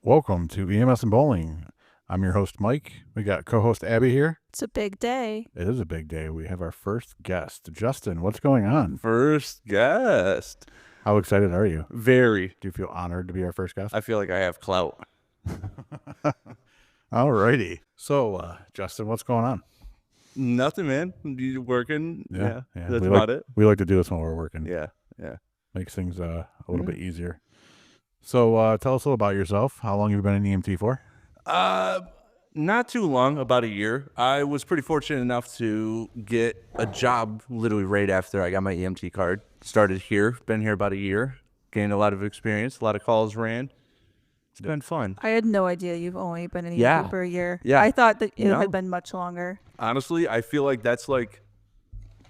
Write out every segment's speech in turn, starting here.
Welcome to EMS and Bowling. I'm your host, Mike. We got co-host Abby here. It's a big day. It is a big day. We have our first guest. Justin, what's going on? First guest. How excited are you? Very. Do you feel honored to be our first guest? I feel like I have clout. Alrighty. So, Justin, what's going on? Nothing, man. You working? Yeah. That's about it. We like to do this when we're working. Yeah. Makes things a little bit easier. So, tell us a little about yourself. How long have you been in EMT for? Not too long, about a year. I was pretty fortunate enough to get a job literally right after I got my EMT card. Started here, been here about a year, gained a lot of experience, a lot of calls ran. It's been fun. I had no idea you've only been in EMT Yeah. for a year. Yeah. I thought that it No. had been much longer. Honestly, I feel like that's like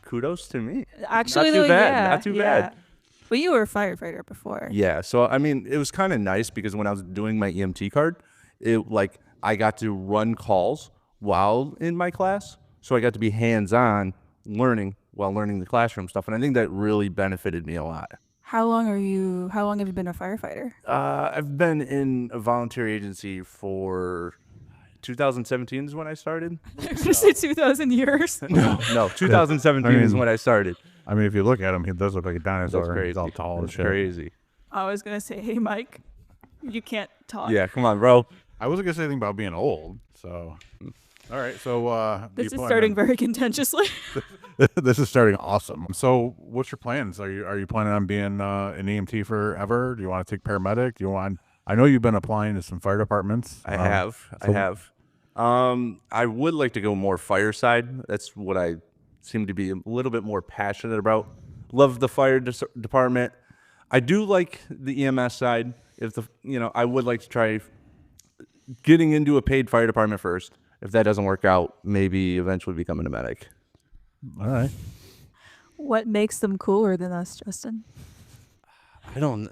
kudos to me. Actually, Not too though, bad, yeah, not too yeah. bad. But you were a firefighter before. Yeah, so I mean, it was kind of nice because when I was doing my EMT card, I got to run calls while in my class, so I got to be hands-on learning while learning the classroom stuff, and I think that really benefited me a lot. How long have you been a firefighter? I've been in a volunteer agency for 2017 is when I started. I was going to say 2,000 years. No, 2017 is when I started. I mean, if you look at him, he does look like a dinosaur. That's crazy. He's all tall and That's shit. crazy. I was going to say, hey, Mike, you can't talk. Yeah, come on, bro. I wasn't going to say anything about being old, so... All right, so... This is starting very contentiously. This is starting awesome. So, what's your plans? Are you planning on being an EMT forever? Do you want to take paramedic? Do you want? I know you've been applying to some fire departments. I have. I would like to go more fireside. That's what I seem to be a little bit more passionate about. Love the fire department. I do like the EMS side. I would like to try getting into a paid fire department first. If that doesn't work out, maybe eventually becoming a medic. All right. What makes them cooler than us, Justin? I don't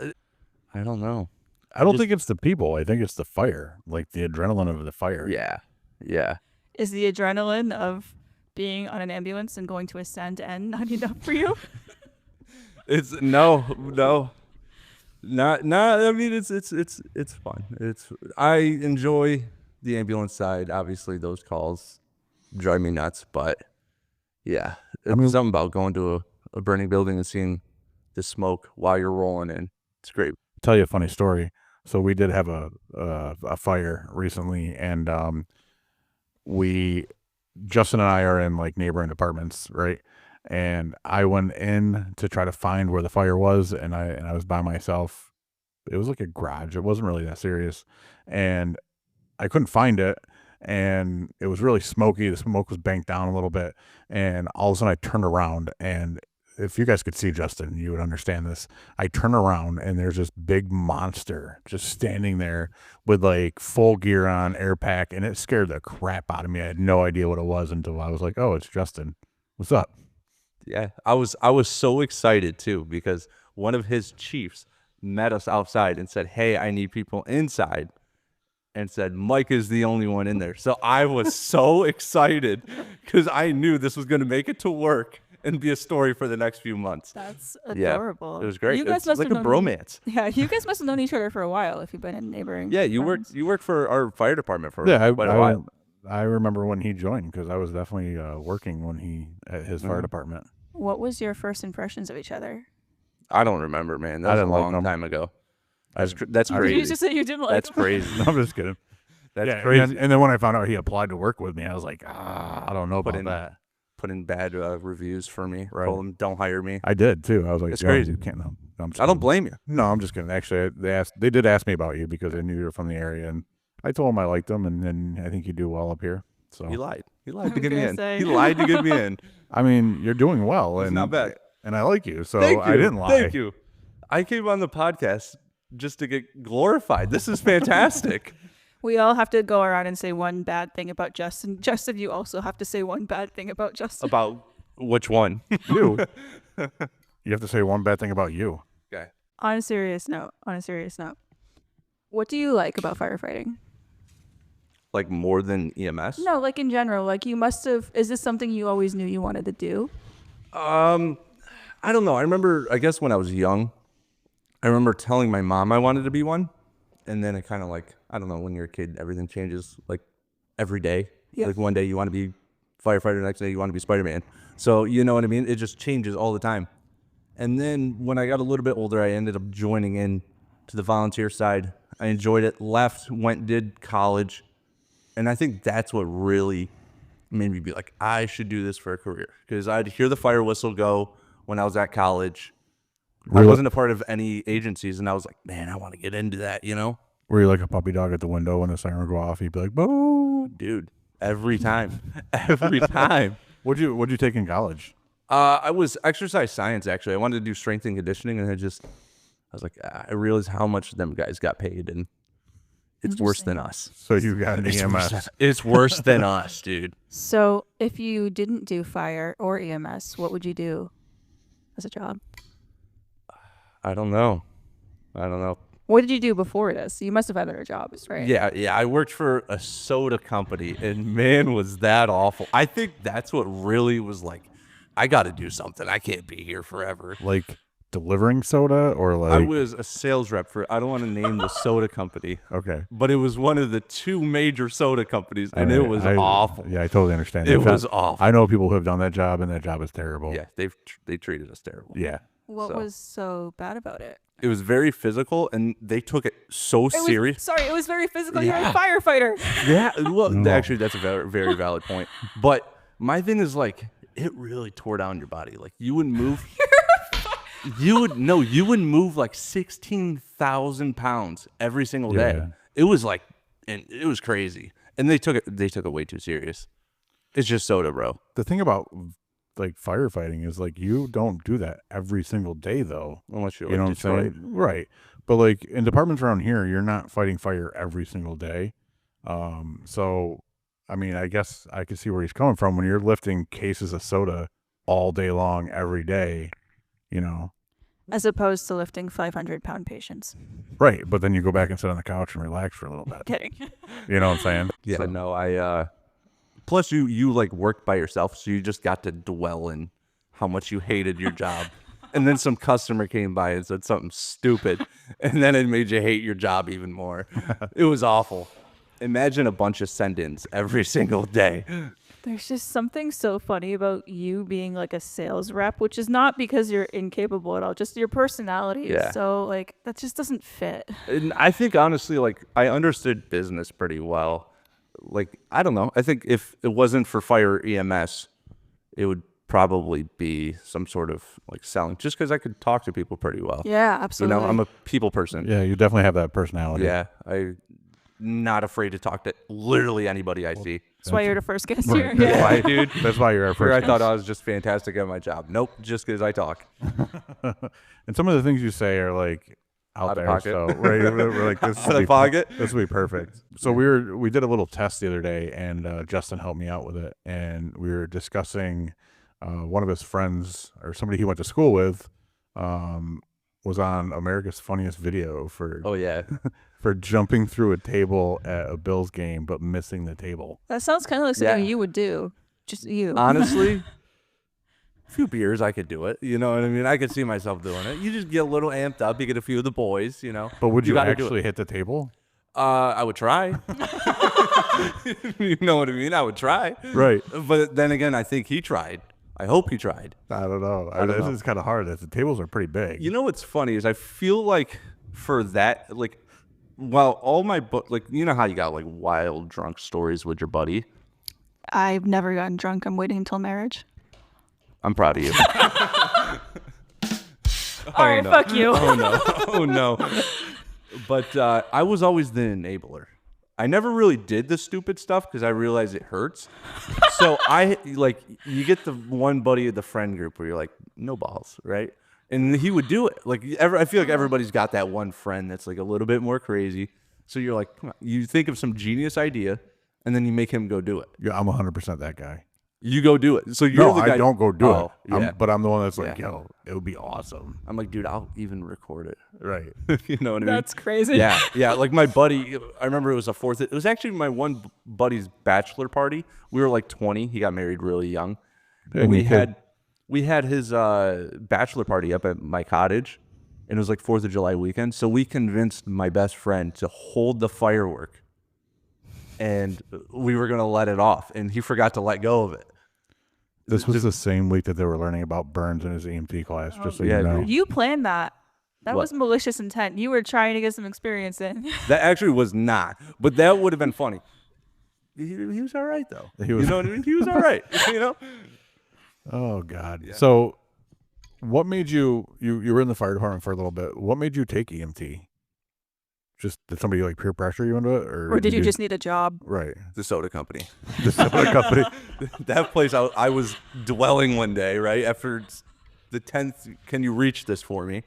know. I don't think it's the people. I think it's the fire, like the adrenaline of the fire. Yeah. Is the adrenaline of being on an ambulance and going to ascend end not enough for you? It's no. Not. I mean, it's fun. I enjoy the ambulance side. Obviously, those calls drive me nuts, but yeah, it's something about going to a burning building and seeing the smoke while you're rolling in. It's great. I'll tell you a funny story. So we did have a fire recently, and Justin and I are in like neighboring apartments, right? And I went in to try to find where the fire was, and I was by myself. It was like a garage. It wasn't really that serious, and I couldn't find it, and it was really smoky. The smoke was banked down a little bit, and all of a sudden I turned around, and if you guys could see Justin, you would understand this. I turn around, and there's this big monster just standing there with like full gear on, air pack, and it scared the crap out of me. I had no idea what it was until I was like, oh, it's Justin. What's up? Yeah, I was so excited too because one of his chiefs met us outside and said, "Hey, I need people inside." And said, Mike is the only one in there. So I was so excited because I knew this was going to make it to work and be a story for the next few months. That's adorable. It was great. You guys It's must like have a known- bromance. Yeah, you guys must have known each other for a while if you've been in neighboring. Yeah, you worked for our fire department for quite a while. I remember when he joined because I was definitely working at his fire department. What was your first impressions of each other? I don't remember, man. That was a didn't like long them. time ago. That's Did crazy. you just say you didn't like That's him? crazy. No, I'm just kidding. That's crazy. And then when I found out he applied to work with me, I was like, I don't know about that. Put in bad reviews for me. Right. Told them, don't hire me. I did too. I was like, It's "Yeah, crazy. You can't. No, I'm just I don't kidding. blame you. No, I'm just kidding. Actually, they did ask me about you because they knew you were from the area, and I told them I liked them, and then I think you do well up here. So He lied. He I lied to was get me gonna in. say. He lied to get me in. I mean, you're doing well, It's and not bad. and I like you, so Thank you. I didn't lie. Thank you. I came on the podcast just to get glorified. This is fantastic. We all have to go around and say one bad thing about Justin. Justin, you also have to say one bad thing about Justin. About which one? You. You have to say one bad thing about you. Okay. On a serious note, what do you like about firefighting? Like more than EMS? No, like in general, like you must have. Is this something you always knew you wanted to do? I don't know. I remember, I guess when I was young, I remember telling my mom I wanted to be one. and then it kind of like, I don't know, when you're a kid, everything changes like every day. Yeah. Like one day you want to be firefighter, the next day you want to be Spider-Man. So you know what I mean? It just changes all the time. And then when I got a little bit older, I ended up joining in to the volunteer side. I enjoyed it, left, went, did college. And I think that's what really made me be like, I should do this for a career. Because I'd hear the fire whistle go when I was at college. I Really? wasn't a part of any agencies, and I was like, man, I want to get into that, you know? Were you like a puppy dog at the window when the siren would go off? You'd be like, "Boo!" Dude, every time. Every time. What'd you take in college? I was exercise science, actually. I wanted to do strength and conditioning, and I was like, I realized how much them guys got paid, and it's worse than us. So you got an EMS. It's worse than us, dude. So if you didn't do fire or EMS, what would you do as a job? I don't know. What did you do before this? You must have had other jobs, right? Yeah. I worked for a soda company, and man, was that awful. I think that's what really was like, I got to do something. I can't be here forever. Like delivering soda or I like was a sales rep for, I don't want to name the soda company, okay. but it was one of the two major soda companies, and it was awful. Yeah, I totally understand. It that. was awful. I know people who have done that job, and that job is terrible. Yeah, they treated us terrible. Yeah. What So- was so bad about it? It was very physical, and they took it so serious. It was very physical. Yeah. You're a firefighter. Yeah, well, No. actually, that's a very, very valid point. But my thing is like, it really tore down your body. Like you would move, you would move like 16,000 pounds every single day. Yeah. It was like, and it was crazy. And they took it way too serious. It's just soda, bro. The thing about like firefighting is like you don't do that every single day though. Unless you're You know like what I'm Detroit. saying? Right. But like in departments around here, you're not fighting fire every single day. So I mean, I guess I can see where he's coming from when you're lifting cases of soda all day long every day, you know. As opposed to lifting 500-pound patients. Right. But then you go back and sit on the couch and relax for a little bit. Kidding. You know what I'm saying? Yeah, So- no, I plus you like worked by yourself, so you just got to dwell in how much you hated your job. And then some customer came by and said something stupid, and then it made you hate your job even more. It was awful. Imagine a bunch of send-ins every single day. There's just something so funny about you being like a sales rep, which is not because you're incapable at all, just your personality. Yeah. Is so like that just doesn't fit. And I think honestly, like I understood business pretty well. Like I don't know. I think if it wasn't for fire EMS, it would probably be some sort of like selling. Just because I could talk to people pretty well. Yeah, You absolutely. know, I'm a people person. Yeah, you definitely have that personality. Yeah, I'm not afraid to talk to literally anybody I see. That's why you're the first guest Right. here. That's Yeah. why, dude. That's why you're our Sure, I first. thought I was just fantastic at my job. Nope, just because I talk. And some of the things you say are like out Out of there. pocket. So right, we're like this Out of would pocket? This would be perfect. So we did a little test the other day, and Justin helped me out with it, and we were discussing one of his friends or somebody he went to school with was on America's Funniest Video for Oh yeah, for jumping through a table at a Bills game but missing the table. That sounds kind of like something Yeah. you would do. Just you. honestly, a few beers I could do it. You know what I mean? I could see myself doing it. You just get a little amped up. You get a few of the boys. You know. But would you gotta do it. actually hit the table? I would try. You know what I mean? I would try. Right. But then again, I think he tried. I hope he tried. I don't know. don't This know. is kind of hard. The tables are pretty big. You know what's funny is I feel like for that, like, while all my like, you know how you got like wild drunk stories with your buddy. I've never gotten drunk. I'm waiting until marriage. I'm proud of you. All right, no. fuck you. Oh no. Oh no. But I was always the enabler. I never really did the stupid stuff because I realized it hurts. So you get the one buddy of the friend group where you're like, no balls, right? And he would do it. Like I feel like everybody's got that one friend that's like a little bit more crazy. So you're like, come on. You think of some genius idea, and then you make him go do it. Yeah, I'm 100% that guy. You go do it. So you're No, the guy. I don't go do Oh, it. yeah. But I'm the one that's like, Yeah. yo, it would be awesome. I'm like, dude, I'll even record it. Right. You know what I mean? That's crazy. Yeah. Like my buddy, I remember it was it was actually my one buddy's bachelor party. We were like 20. He got married really young. And we you could- had his bachelor party up at my cottage, and it was like 4th of July weekend. So we convinced my best friend to hold the firework, and we were gonna let it off, and he forgot to let go of it. This was the same week that they were learning about burns in his EMT class. Just so yeah, you know. dude. You planned that. That What? was malicious intent. You were trying to get some experience in. That actually was not, but that would have been funny. He was all right though. He was- You know what I mean? He was all right. You know. Oh God. So, what made you were in the fire department for a little bit? What made you take EMT? Just did somebody like peer pressure you into it, Or did you just need a job? right? The soda company. The soda company. That place, I was dwelling one day, right after the 10th. Can you reach this for me?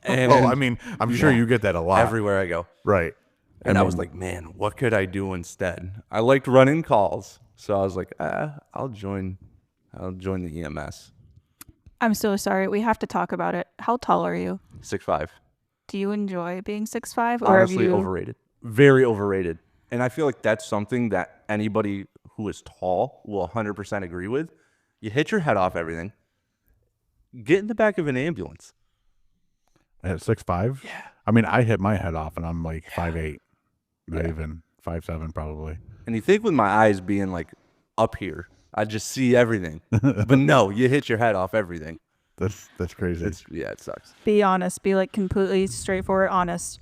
And Oh, I mean, I'm sure you get that a lot. everywhere I go. Right. And I mean, was like, man, what could I do instead? I liked running calls, so I was like, I'll join the EMS. I'm so sorry. We have to talk about it. How tall are you? 6'5". Do you enjoy being 6'5"? Or Honestly, have you... overrated. Very overrated. And I feel like that's something that anybody who is tall will 100% agree with. You hit your head off everything. Get in the back of an ambulance. at 6'5"? Yeah. I mean, I hit my head off, and I'm like 5'8", not even 5'7", probably. And you think with my eyes being like up here, I just see everything. But no, you hit your head off everything. That's crazy. It sucks. Be honest. Be like completely straightforward, honest.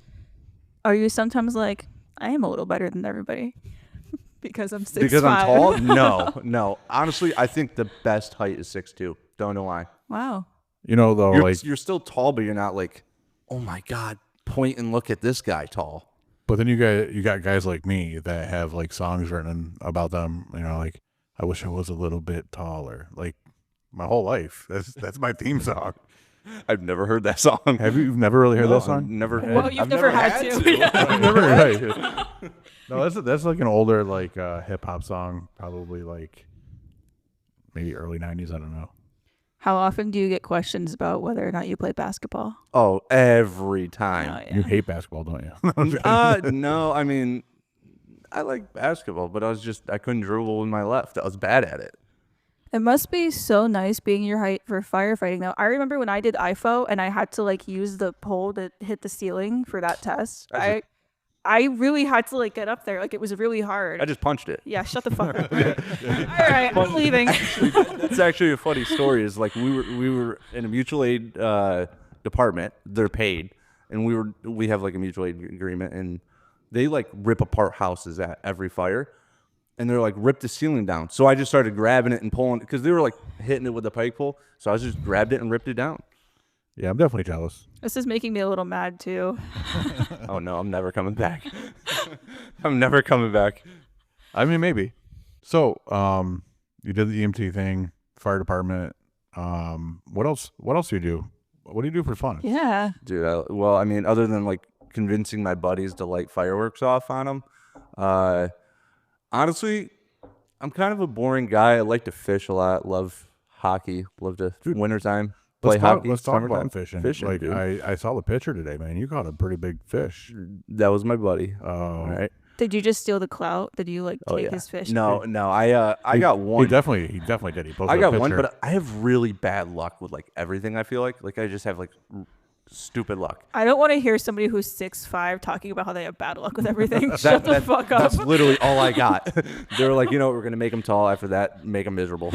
Are you sometimes like, I am a little better than everybody because I'm 6'5"? Because I'm tall? No. Honestly, I think the best height is 6'2". Don't know why. Wow. You know, though, You're still tall, but you're not like, oh my God, point and look at this guy tall. but then you got guys like me that have like songs written about them. You know, like I wish I was a little bit taller. Like my whole life, that's my theme song. I've never heard that song. Have you never really heard that I've song? never had. Well, you've I've never had to. I've never right. No, that's like an older like hip hop song, probably like maybe early '90s. I don't know. How often do you get questions about whether or not you play basketball? Oh, every Oh, time. yeah. You hate basketball, don't you? No, I mean, I like basketball, but I couldn't dribble with my left. I was bad at it. It must be so nice being your height for firefighting, though. I remember when I did IFO and I had to like use the pole to hit the ceiling for that test. I really had to like get up there. Like it was really hard. I just punched it. Yeah, shut the fuck up. All right, I'm leaving. That's actually a funny story. Is like we were in a mutual aid department. They're paid, and we have like a mutual aid agreement, and they like rip apart houses at every fire, and they're like rip the ceiling down. So I just started grabbing it and pulling because they were like hitting it with a pike pole. So I just grabbed it and ripped it down. Yeah, I'm definitely jealous. This is making me a little mad too. Oh no, I'm never coming back. I'm never coming back. I mean, maybe. So, you did the EMT thing, fire department. What else? What else do you do? What do you do for fun? Yeah. Dude, I mean, other than like convincing my buddies to light fireworks off on them, honestly, I'm kind of a boring guy. I like to fish a lot. Love hockey. Love to wintertime play hockey. Let's talk summertime. about fishing. Fishing, like dude. I saw the picture today, man. You caught a pretty big fish. That was my buddy. Oh, All right. Did you just steal the clout? Did you like Oh take yeah. his fish? No. I got one. He definitely did. He posted I a got one, picture. but I have really bad luck with like everything. I feel like I just have like stupid luck. I don't want to hear somebody who's 6'5" talking about how they have bad luck with everything. Shut the fuck up. That's literally all I got. They were like, we're gonna make him tall. After that, make him miserable.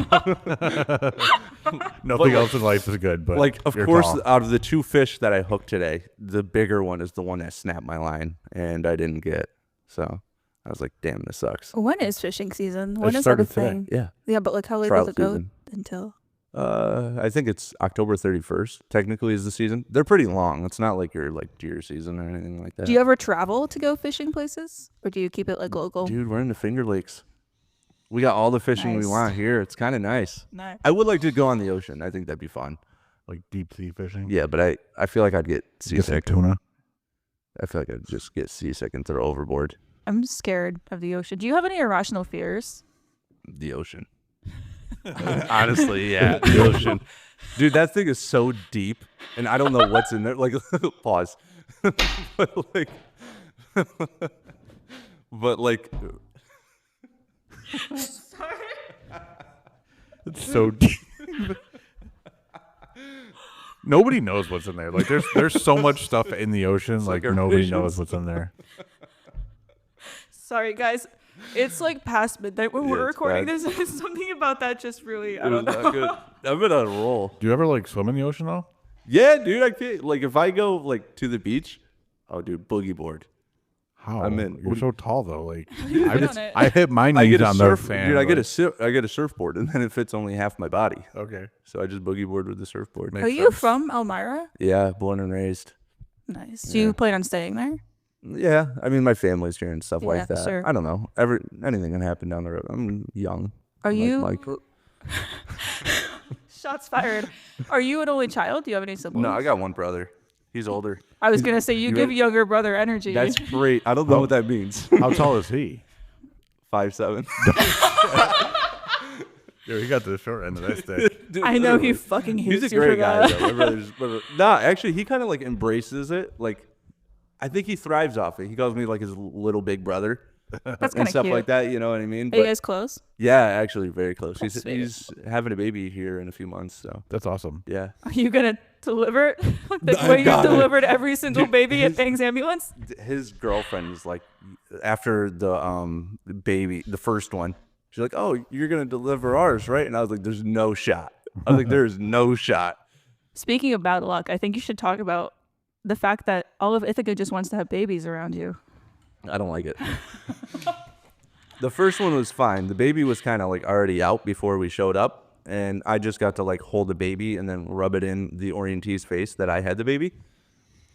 Nothing else in life is good. But Like, of you're course, tall. out of the two fish that I hooked today, the bigger one is the one that snapped my line, and I didn't get. So I was like, damn, this sucks. When is fishing season? When It is that a started today. thing? Yeah. Yeah, but like how late Trial does it go season. until? I think it's October 31st. Technically, is the season. They're pretty long. It's not like your like deer season or anything like that. Do you ever travel to go fishing places, or do you keep it like local? Dude, we're in the Finger Lakes. We got all the fishing we Nice. want here. It's kind of nice. No. I would like to go on the ocean. I think that'd be fun. like deep sea fishing. Yeah, but I feel like I'd get Get some seasick. tuna. I feel like I'd just get seasick and throw overboard. I'm scared of the ocean. Do you have any irrational fears? The ocean. Honestly, yeah, the ocean. Dude, that thing is so deep, and I don't know what's in there. Like, pause. but like, It's so deep. Nobody knows what's in there. Like there's so much stuff in the ocean. Like like our nobody visions. knows what's in there. Sorry, guys. It's like past midnight when we're Yeah, it's recording bad. this. Something about that just really, I It was don't know. not good. I've been on a roll. Do you ever like swim in the ocean though? Yeah, dude. I can't. Like, if I go like to the beach, oh, dude, boogie board. How? I'm in. You're so tall though. Like you I, been on it? I hit my I knees get a on the surf, sand. dude. I get like- I get a surfboard, and then it fits only half my body. Okay. So I just boogie board with the surfboard. Makes Are you sense. from Elmira? Yeah, born and raised. Nice. Do you plan on staying there? Yeah, I mean, my family's here and stuff Yeah, like that. sure. I don't know. Anything can happen down the road. I'm young. Are like you? Mike. Shots fired. Are you an only child? Do you have any siblings? No, I got one brother. He's older. I was gonna say you You give ready? younger brother energy. That's great. I don't know what that means. How tall is he? 5'7". Dude, he got the short end of that stick. Dude, I know he literally. fucking hates He's a you for great guy. that. Though. My brother. Nah, actually, he kind of like embraces it. Like, I think he thrives off it. He calls me like his little big brother That's and kind of stuff cute. like that. You know what I mean? Are you But guys close? yeah, actually, very close. That's sweet. He's having a baby here in a few months. So That's awesome. yeah. Are you gonna deliver it? The I way you got it. delivered every single baby at Bang's ambulance? His girlfriend was like, after the baby, the first one, she's like, "Oh, you're gonna deliver ours, right?" And I was like, "There's no shot." I was like, "There's no shot." Speaking of bad luck, I think you should talk about the fact that all of Ithaca just wants to have babies around you. I don't like it. The first one was fine. The baby was kind of like already out before we showed up, and I just got to like hold the baby and then rub it in the orientee's face that I had the baby.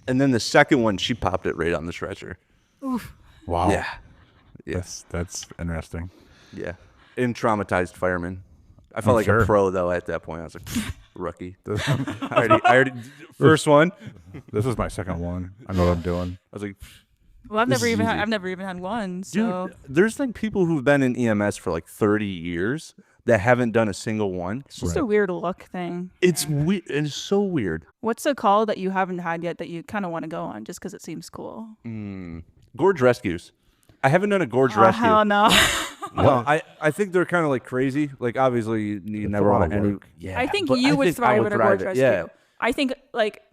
And then the second one, she popped it right on the stretcher. Wow. Yeah. Yes. That's interesting. Yeah. And traumatized fireman. I felt like sure. a pro though at that point. I was like, rookie. I already first one. I This is my second one. I know what I'm doing. was like, Well, This is easy. I've never even had one. So dude, there's like people who've been in EMS for like 30 years that haven't done a single one. it's just a weird look thing. It's weird. It's so weird. What's a call that you haven't had yet that you kind of want to go on just because it seems cool? Gorge rescues. I haven't done a gorge Oh, rescue. hell no. No, I think they're kind of like crazy. Like obviously you a never lot want of any. work. Yeah, I think but you would I thrive at a thrive gorge it. rescue. Yeah, I think like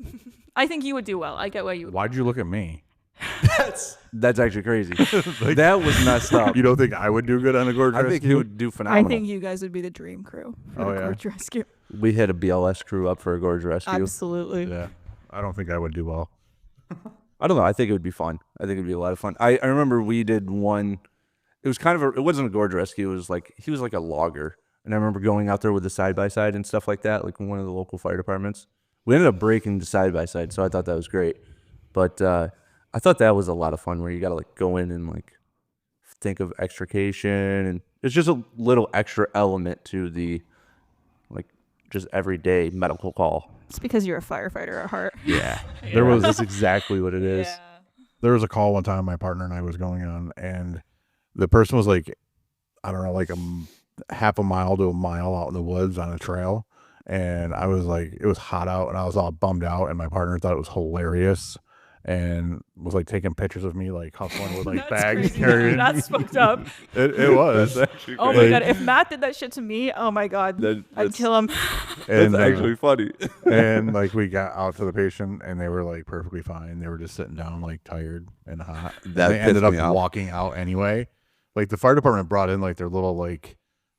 I think you would do well. I get why you. Why'd you look at me? that's actually crazy. That was messed up. You don't think I would do good on a gorge I think rescue? he would do I phenomenal. think you guys would be the dream crew for Oh, the yeah. gorge rescue. We hit a BLS crew up for a gorge rescue. Absolutely. Yeah. I don't think I would do well. I don't know. I think it would be fun. I think it'd be a lot of fun. I remember we did one. It was kind of it wasn't a gorge rescue. It was like he was like a logger, and I remember going out there with the side by side and stuff like that, like in one of the local fire departments. We ended up breaking the side by side, so I thought that was great. But I thought that was a lot of fun, where you got to like go in and like think of extrication, and it's just a little extra element to the like just everyday medical call. It's because you're a firefighter at heart. Yeah, There was that's exactly what it is. there was a call one time my partner and I was going on, and the person was like, I don't know, like half a mile to a mile out in the woods on a trail. And I was like, it was hot out and I was all bummed out, and my partner thought it was hilarious and was like taking pictures of me like hustling with like That's bags crazy. carrying. That's fucked up. It was. That's actually Oh my Like- god, if Matt did that shit to me, oh my god, I'd that's- kill him. And, That's actually funny. and like we got out to the patient and they were like perfectly fine. They were just sitting down like tired and hot. And That they ended pissed up me off. walking out anyway. Like the fire department brought in like their little like,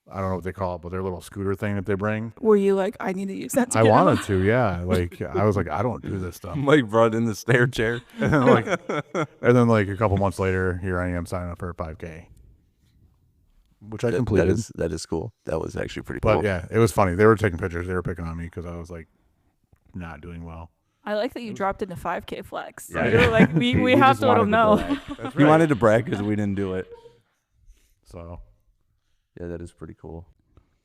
I don't know what they call it, but their little scooter thing that they bring. Were you like, I need to use that to I get out? wanted to, yeah. Like I was like, I don't do this stuff. Mike brought in the stair chair. And then like a couple months later, here I am signing up for a 5K, which I completed. That is cool. That was actually pretty But cool. yeah, it was funny. They were taking pictures. They were picking on me because I was like not doing well. I like that you dropped into 5K flex. Yeah. You were like, we have just to let wanted them know. brag. That's He wanted to brag because we didn't do it. So Yeah, that is pretty cool.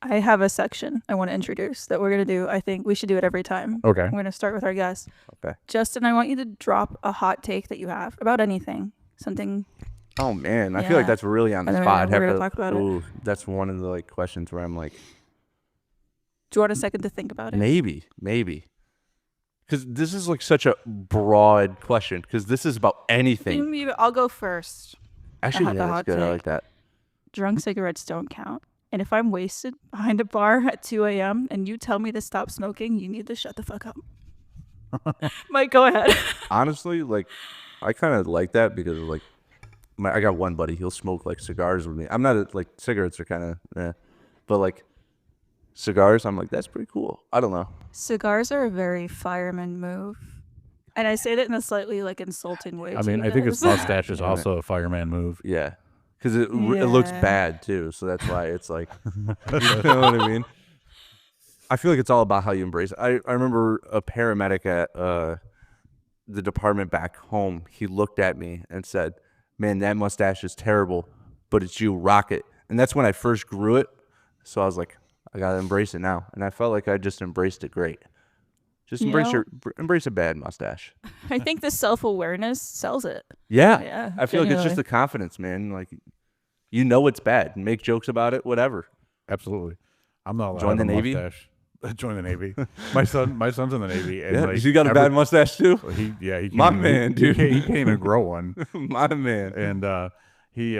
I have a section I want to introduce that we're going to do. I think we should do it every time. okay. I'm going to start with our guests. Okay. Justin, I want you to drop a hot take that you have about anything. Something. Oh man, I feel like Yeah. that's really on the And then spot. we're gonna Have to- talk about it. ooh, that's one of the like questions where I'm like, Do you want a second to think about it? maybe, because this is like such a broad question. Because this is about anything. Maybe I'll go first. Actually, the yeah, hot that's good. I take. like that. Drunk cigarettes don't count. And if I'm wasted behind a bar at 2 a.m. and you tell me to stop smoking, you need to shut the fuck up. Mike, go ahead. Honestly, like, I kind of like that because like, I got one buddy. He'll smoke like cigars with me. I'm not like cigarettes are kind of, but like cigars, I'm like that's pretty cool. I don't know. Cigars are a very fireman move. And I say that in a slightly like insulting way. I to mean, you I think his guys. mustache is also a fireman move. Yeah, because it looks Yeah. bad too. So that's why it's like, you know what I mean. I feel like it's all about how you embrace it. I remember a paramedic at the department back home. He looked at me and said, "Man, that mustache is terrible, but it's you, rock it." And that's when I first grew it. So I was like, I gotta embrace it now. And I felt like I just embraced it great. Just You embrace know- embrace a bad mustache. I think the self-awareness sells it. Yeah, Yeah, I feel like it's just genuinely. the confidence, man. Like, you know it's bad. Make jokes about it, whatever. Absolutely. I'm not allowed Join to have the a Navy? mustache. Join the Navy. My son's in the Navy. And Yeah, like, you got a bad mustache too. He he My can't even- man, he dude. can't, he can't even grow one. My man. And he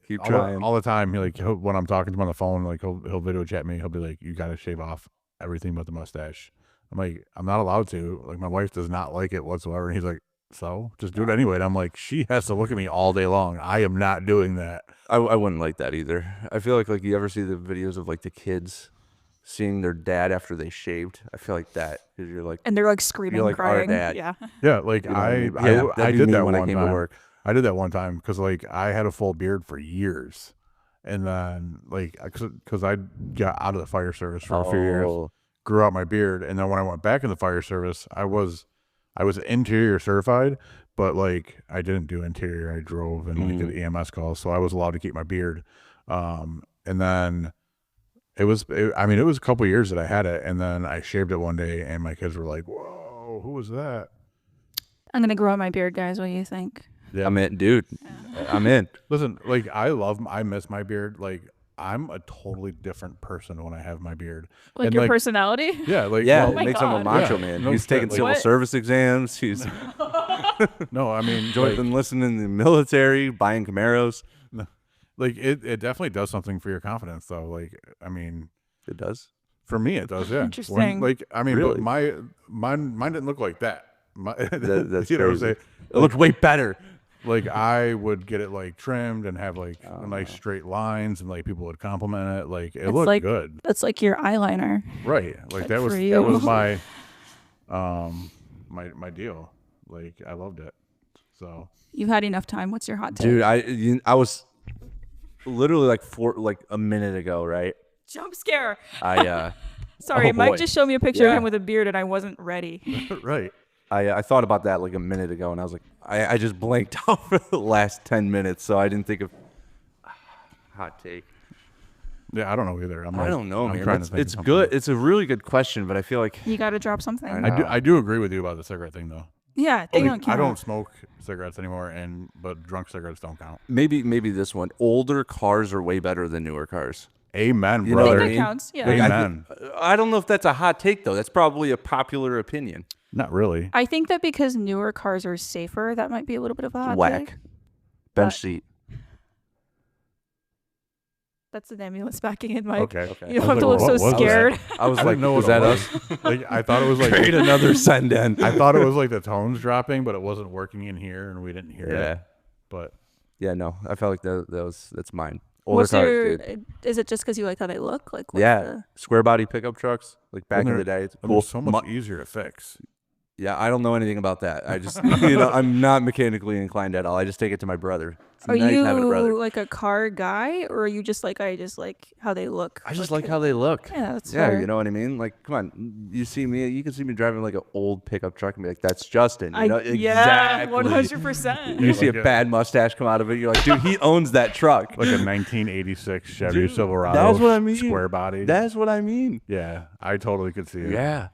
Keep all, trying. all the time. He like when I'm talking to him on the phone, like he'll video chat me. He'll be like, "You got to shave off everything but the mustache." I'm like, "I'm not allowed to." Like my wife does not like it whatsoever. And he's like, "So just do it anyway." And I'm like, "She has to look at me all day long. I am not doing that." I wouldn't like that either. I feel like you ever see the videos of like the kids seeing their dad after they shaved? I feel like that because you're like, And they're like screaming, like our crying. dad. Yeah. Yeah, like you know what I mean? I Yeah, that'd be did me that when I one came time. to work. I did that one time because like I had a full beard for years, and then like because I got out of the fire service for a few years, Oh, grew out my beard, and then when I went back in the fire service, I was interior certified, but like I didn't do interior. I drove and like did EMS calls, so I was allowed to keep my beard. And then it was a couple years that I had it, and then I shaved it one day, and my kids were like, "Whoa, who was that?" I'm gonna grow out my beard, guys. What do you think? Yeah. I'm in, dude. I'm in. Listen, like I miss my beard. Like I'm a totally different person when I have my beard. Like And, your like, personality? Yeah, like Yeah, well, it my makes him a God. macho Yeah, man. no He's shit, taking like- civil What? service exams. He's no, I mean, joined like, enlisting in the military, buying Camaros. like it definitely does something for your confidence, though. Like, I mean, It does. for me, it does. Yeah, Interesting. Like, I mean, Really? but mine didn't look like that. That's you know what I'm crazy. saying? It looked way better. Like I would get it like trimmed and have like Oh, nice straight lines, and like people would compliment it. Like it It's looked like- good. That's like your eyeliner. Right. Like that Good was for that was you. my my deal. Like I loved it. So You've had enough time. What's your hot take? Dude, I was literally like a minute ago, right? Jump scare. I Sorry, Oh, Mike boy. just showed me a picture of Yeah. him with a beard and I wasn't ready. right. I thought about that like a minute ago, and I was like, I just blanked out for the last 10 minutes, so I didn't think of hot take. Yeah, I don't know either. I don't know, I'm man. trying to think of It's something. good. It's a really good question, but I feel like You got to drop something. I know. I do agree with you about the cigarette thing though. Yeah, they Like, don't count. I don't smoke cigarettes anymore, but drunk cigarettes don't count. maybe this one. Older cars are way better than newer cars. Amen, You know I what brother. think I that mean? counts. Yeah. Like, Amen. I don't know if that's a hot take though. That's probably a popular opinion. Not really. I think that because newer cars are safer, that might be a little bit of a hot Whack. take. Bench But- seat. That's an ambulance backing in, Mike. Okay. You don't I have was to like, look so what was that? scared. I was I like, didn't know was what that it us? was. Like I thought it was like Create another send in. I thought it was like the tones dropping, but it wasn't working in here, and we didn't hear Yeah. it. But Yeah, no. I felt like that's mine. Older What's cars, your? dude. Is it just because you like how they look? Like what's Yeah, the- square body pickup trucks, like back in they're- the day. It's they're cool. so much easier to fix. Yeah, I don't know anything about that. I just, I'm not mechanically inclined at all. I just take it to my brother. It's Are nice having a brother. you like a car guy, or are you just like I just like how they look? I just like how they look. Yeah, that's Yeah, fair. you know what I mean? Like, come on, you see me, you can see me driving like an old pickup truck and be like, that's Justin. You know? Yeah, Exactly. 100%. You see a Like a- bad mustache come out of it, you're like, dude, he owns that truck. Like a 1986 Chevy Dude, Silverado. that's what I mean. Square body. That's what I mean. Yeah, I totally could see it. Yeah.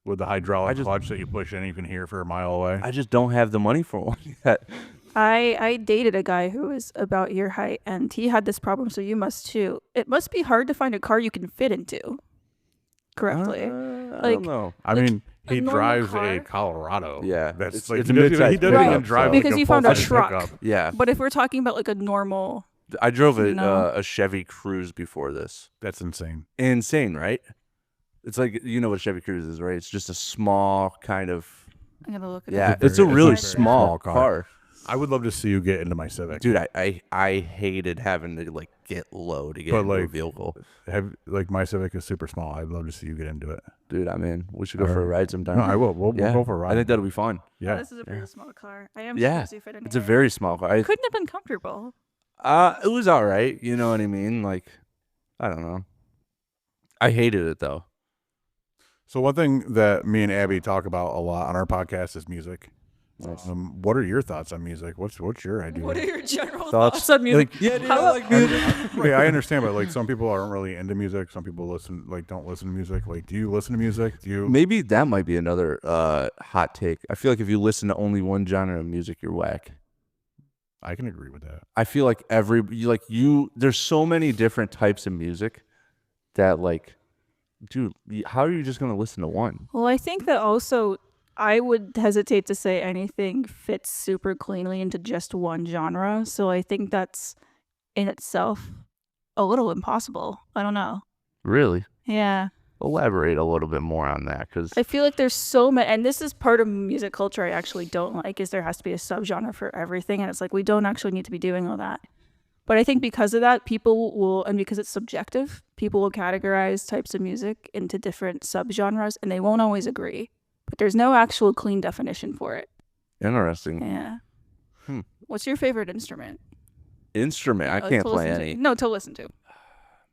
With the hydraulic I just- clutch that you push in, you can hear for a mile away. I just don't have the money for one yet. I dated a guy who was about your height, and he had this problem. So you must too. It must be hard to find a car you can fit into correctly. I Like- don't know. I mean, a he normal drives car? a Colorado. Yeah, that's it's- like it's he a doesn't, mid-size he doesn't pickup, even drive so- like Because a you found a full-size truck. pickup. Yeah. But if we're talking about like a normal, I drove You know. a Chevy Cruze before this. That's insane. Insane, right? It's like, you know what Chevy Cruze is, right? It's just a small kind of, I'm gonna look at yeah, it. it's a very- really it's a very small small car. car. I would love to see you get into my Civic. Dude, I hated having to like get low to get But, into a like, vehicle. Like my Civic is super small. I'd love to see you get into it. Dude, I'm in. We should go for a Alright. ride sometime. No, I will. We'll go for a ride. I think that'll be fun. Yeah. This is a pretty small car. I am Yeah, supposed to fit in it's a here. very small car. Couldn't have been comfortable. It was all right. You know what I mean? Like, I don't know. I hated it though. So one thing that me and Abby talk about a lot on our podcast is music. Nice. What are your thoughts on music? What's your idea? What are your general Thoughts? thoughts on music? Yeah, dude, How- I like music. Wait, I understand, but like some people aren't really into music. Some people don't listen to music. Like, do you listen to music? Do you? Maybe that might be another hot take. I feel like if you listen to only one genre of music, you're whack. I can agree with that. I feel like there's so many different types of music that like, dude, how are you just gonna listen to one? Well, I think that also I would hesitate to say anything fits super cleanly into just one genre. So I think that's in itself a little impossible. I don't know. Really? Yeah. Elaborate a little bit more on that, because I feel like there's so many, and this is part of music culture I actually don't like, is there has to be a subgenre for everything. And it's like, we don't actually need to be doing all that. But I think because of that, people will, and because it's subjective, people will categorize types of music into different subgenres, and they won't always agree. But there's no actual clean definition for it. interesting. Yeah. Hmm. What's your favorite instrument? Instrument, I To can't play listen to? any. No, to listen to.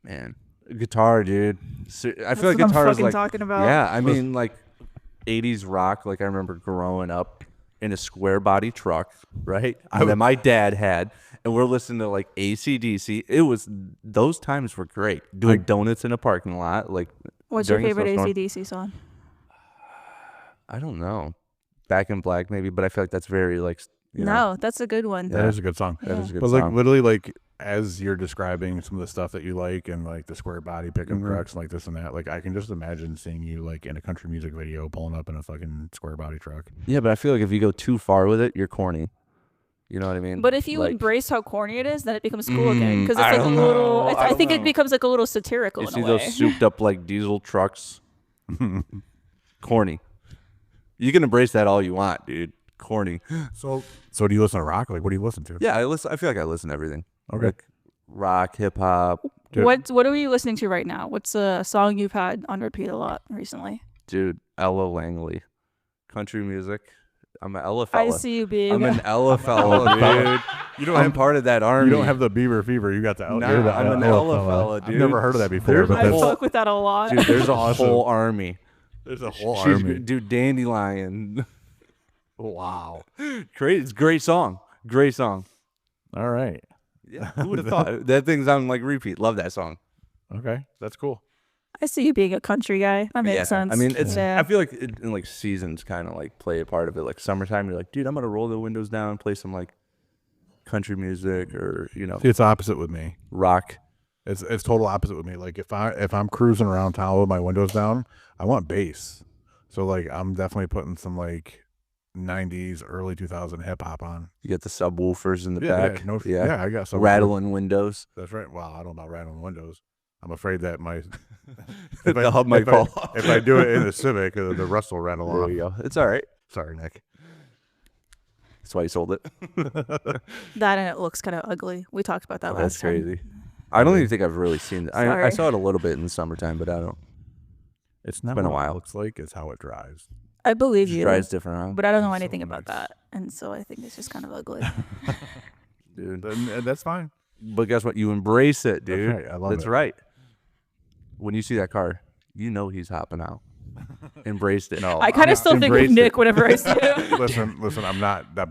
Man, guitar, dude. I feel like That's what I'm guitar is fucking like, talking about. yeah. I mean, like 80s rock. Like I remember growing up in a square body truck, right? That my dad had, and we're listening to like AC/DC. Those times were great. Doing donuts in a parking lot, like. What's your during a favorite snowstorm. AC/DC song? I don't know. Back in Black, maybe, but I feel like that's very like. You know, No, that's a good one. That is a good song. that is a good But like song. literally, like as you're describing some of the stuff that you like and like the square body pickup Mhm. trucks and like this and that, like I can just imagine seeing you like in a country music video pulling up in a fucking square body truck. Yeah, but I feel like if you go too far with it, you're corny. You know what I mean? But if you like, embrace how corny it is, then it becomes cool again. Because it's I like a don't little. know. It's, I I don't think know. it becomes like a little satirical you in see a those way. souped up like diesel trucks, corny. You can embrace that all you want, dude. Corny. So do you listen to rock? Like what do you listen to? Yeah, I feel like I listen to everything. Okay. Like rock, hip hop, Dude. What are you listening to right now? What's a song you've had on repeat a lot recently? dude. Ella Langley, country music. I'm an Ella fella. I see you being. I'm an Ella fella, dude. You don't I'm have part of that army. you don't have the Beaver fever. You got the Nah, you're the I'm an Ella Ella fella, dude. I've never heard of that before, There's but I a that's whole- fuck with that a lot. Dude, there's a Awesome. whole army. there's a whole She's, army. dude, Dandelion. Wow. Great, it's a great song. Great song. All right. Yeah, who would have thought that thing's on like repeat? Love that song. Okay. That's cool. I see you being a country guy. That makes Yeah, sense. I mean, it's. Yeah. I feel like in like seasons kind of like play a part of it. Like summertime, you're like, dude, I'm gonna roll the windows down, play some like country music or See, it's opposite with me. rock. It's total opposite with me. Like if I'm cruising around town with my windows down, I want bass. So like I'm definitely putting some like 90s, early 2000 hip hop on. You get the subwoofers in the Yeah, back. yeah, I got some rattling windows. That's right. Wow, I don't know about rattling windows. I'm afraid that my The hub might fall off. if I do it in the Civic, the rust will rattle There off. you go. It's all right. Sorry, Nick. That's why you sold it. that and it looks kind of ugly. We talked about that last That's time. crazy. I don't even think I've really seen it. I Sorry. saw it a little bit in the summertime, but I don't. It's not been a what it while. looks like. It's how it drives. I believe Just you, drives different around. but I don't know It's so anything about nice. that, and so I think it's just kind of ugly. Dude. Then, that's fine. But guess what? You embrace it, That's dude. right. I love That's it. right. When you see that car, you know he's hopping out. Embraced it. No, I kind of still think of embraced Nick it. whenever I see him. listen. I'm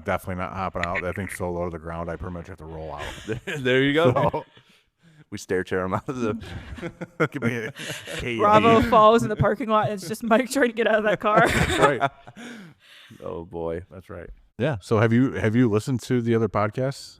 definitely not hopping out. That thing's so low to the ground. I pretty much have to roll out. There you go. So, We stair chair him out of the. give me a KD. Bravo falls in the parking lot, and it's just Mike trying to get out of that car. That's right. Oh boy. That's right. Yeah. So have you listened to the other podcasts?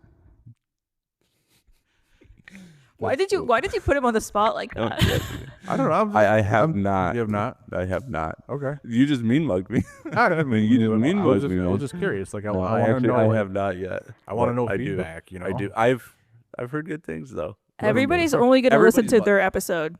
Why did you put him on the spot like that? I don't know. I have not. You have not. I have not. Okay. You just mean mugged me. I mean, You just mean I was mugged me. I man. was just curious. Like I No, want to know. I have not yet. I want to But know I do. feedback. You know. I do. I've heard good things though. Everybody's only going to listen to Everybody's their episode.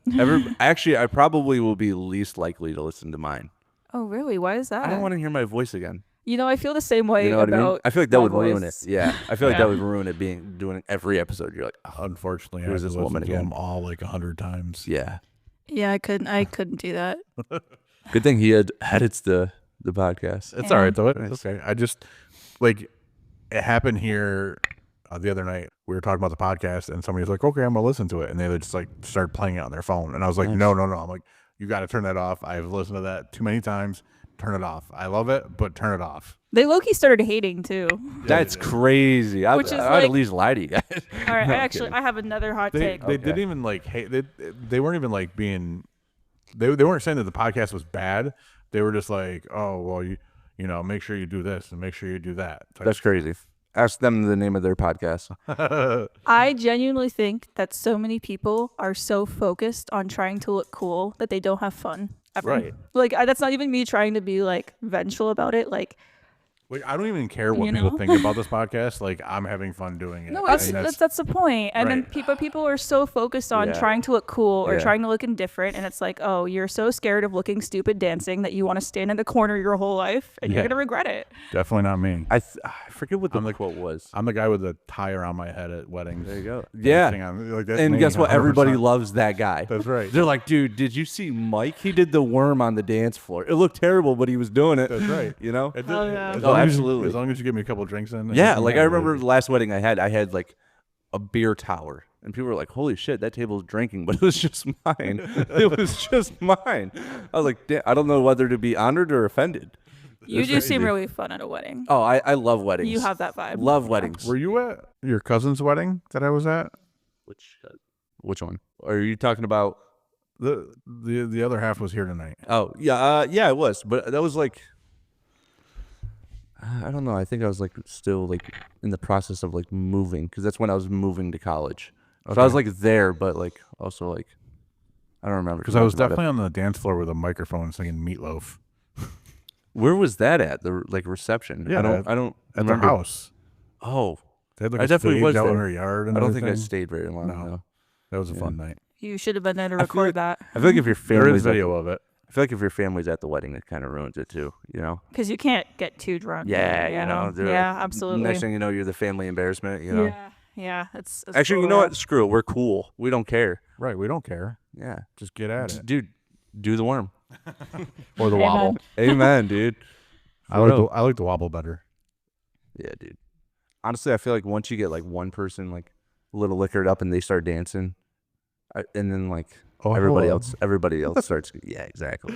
Actually, I probably will be least likely to listen to mine. Oh, really? Why is that? I don't want to hear my voice again. You know, I feel the same way You know what I mean? about I feel like that my would ruin it. voice. Yeah, I feel like Yeah. that would ruin it doing every episode. You're like, oh, Unfortunately, I Who have is to this listen woman to again? them all like 100 times. yeah. Yeah, I couldn't do that. Good thing he edits the podcast. It's Yeah. all right though. It's okay. I just like it happened here the other night. We were talking about the podcast, and somebody was like, "Okay, I'm gonna listen to it," and they just like started playing it on their phone, and I was like, Nice. "No." I'm like, "You got to turn that off. I've listened to that too many times. Turn it off. I love it, but turn it off." They low-key started hating too. That's crazy. Which is I'd like- at least lie to you guys. All right, No, I'm actually, kidding. I have another hot They take. didn't even like hate. They weren't even like being. They weren't saying that the podcast was bad. They were just like, "Oh well, you know, make sure you do this and make sure you do that." That's crazy. Ask them the name of their podcast. I genuinely think that so many people are so focused on trying to look cool that they don't have fun ever. Right. Like that's not even me trying to be like vengeful about it. Like Like I don't even care what You people know? think about this podcast. Like I'm having fun doing it. no, And that's the point. And then Right. people are so focused on Yeah. trying to look cool or Yeah. trying to look indifferent, and it's like, oh, you're so scared of looking stupid dancing that you want to stand in the corner your whole life, and Yeah. you're gonna regret it. definitely not me. I forget what the I'm the- quote was. I'm the guy with the tie around my head at weddings. There you go. Yeah. Dancing on- like, that's And me, guess what? Everybody 100%. loves that guy. That's right. They're like, dude, did you see Mike? He did the worm on the dance floor. It looked terrible, but he was doing it. That's right. You know? It Oh, did- yeah. as Oh, long as- absolutely. As long as you give me a couple drinks in. Yeah, it's like I fine. remember the last wedding I had like a beer tower, and people were like, "Holy shit, that table's drinking," but it was just mine. It was just mine. I was like, "Damn, I don't know whether to be honored or offended." You That's do seem crazy. really fun at a wedding. Oh, I love weddings. You have that vibe. Love Yeah. weddings. Were you at your cousin's wedding that I was at? Which one? Are you talking about? The other half was here tonight. Oh, yeah, yeah, it was, but that was like, I don't know. I think I was like still like in the process of like moving because that's when I was moving to college. So I was like there, but like also like I don't remember Because I was much about it. definitely on the dance floor with a microphone singing Meatloaf Where was that at? The like reception? Yeah, I don't at remember. their house. Oh, They had like I a definitely stage was out in there. their yard. And I don't think I everything. stayed very long. No. No. That was a fun night. You should have been there to I feel record like- that I feel like if your There is family's video of it. I feel like if your family's at the wedding, it kind of ruins it too. You know? because you can't get too drunk. Yeah, you you know. they're Yeah, like- absolutely. Next thing you know, you're the family embarrassment. You know. Yeah, it's Actually, you know what? Screw it. We're cool. We don't care. Right. We don't care. Yeah. Just get at it. Dude, do the worm. Or the Amen. wobble. Amen, dude. I like the wobble better. Yeah, dude. Honestly, I feel like once you get like one person like a little liquored up and they start dancing, and then like Oh, everybody hello. else starts. Yeah, exactly.